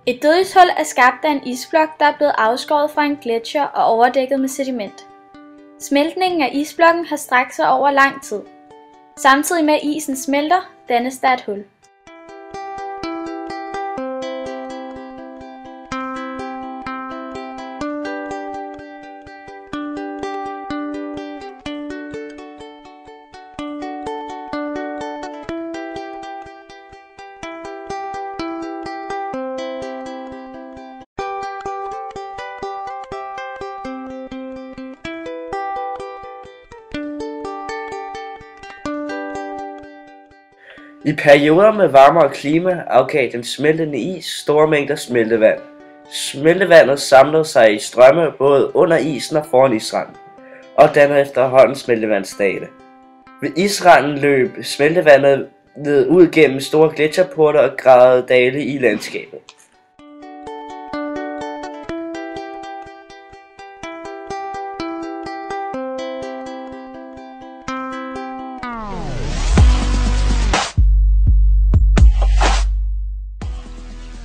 Et dødishul er skabt af en isblok, der er blevet afskåret fra en gletsjer og overdækket med sediment. Smeltningen af isblokken har strakt sig over lang tid. Samtidig med at isen smelter, dannes der et hul. I perioder med varmere klima afgav den smeltende is store mængder smeltevand. Smeltevandet samlede sig i strømme både under isen og foran isranden, og dannede efterhånden smeltevandsdale. Ved isranden løb smeltevandet ned ud gennem store gletsjerporte og gravede dale i landskabet.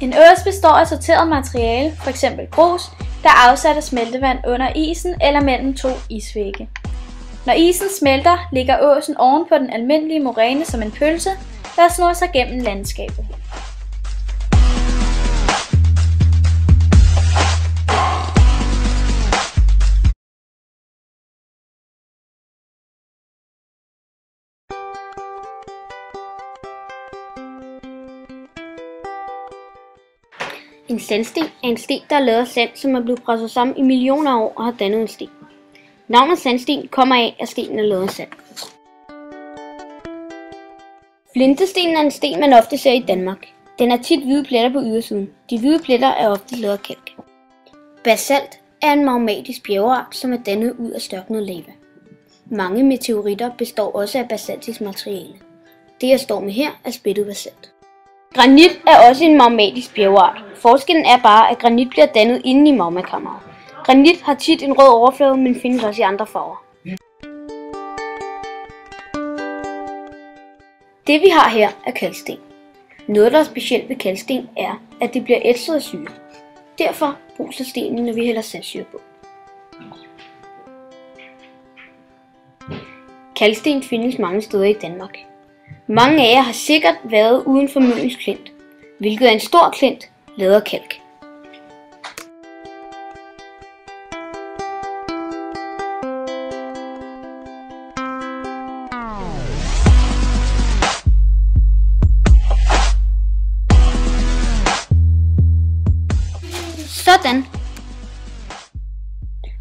En ås består af sorteret materiale, f.eks. grus, der er afsat af smeltevand under isen eller mellem to isvægge. Når isen smelter, ligger åsen oven på den almindelige moræne som en pølse, der snor sig gennem landskabet. En sandsten er en sten, der er lavet af sand, som er blevet presset sammen i millioner af år og har dannet en sten. Navnet sandsten kommer af, at stenen er lavet af sand. Flintestenen er en sten, man ofte ser i Danmark. Den har tit hvide pletter på ydersiden. De hvide pletter er ofte lavet af kalk. Basalt er en magmatisk bjergart, som er dannet ud af størknet lava. Mange meteoritter består også af basaltisk materiale. Det jeg står med her er spættet basalt. Granit er også en magmatisk bjergart. Forskellen er bare, at granit bliver dannet inde i magmakammeret. Granit har tit en rød overflade, men findes også i andre farver. Det vi har her er kalksten. Noget der er specielt ved kalksten er, at det bliver ætset af syre. Derfor bruser stenen, når vi hælder saltsyre på. Kalksten findes mange steder i Danmark. Mange af jer har sikkert været uden for Møns Klint, hvilket er en stor klint lavet af kalk. Sådan.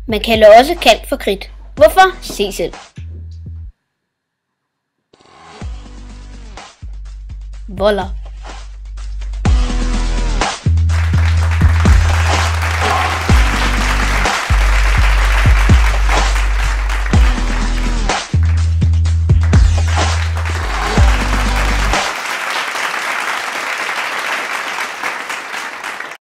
Man kalder også kalk for kridt. Hvorfor? Se selv. Voilà.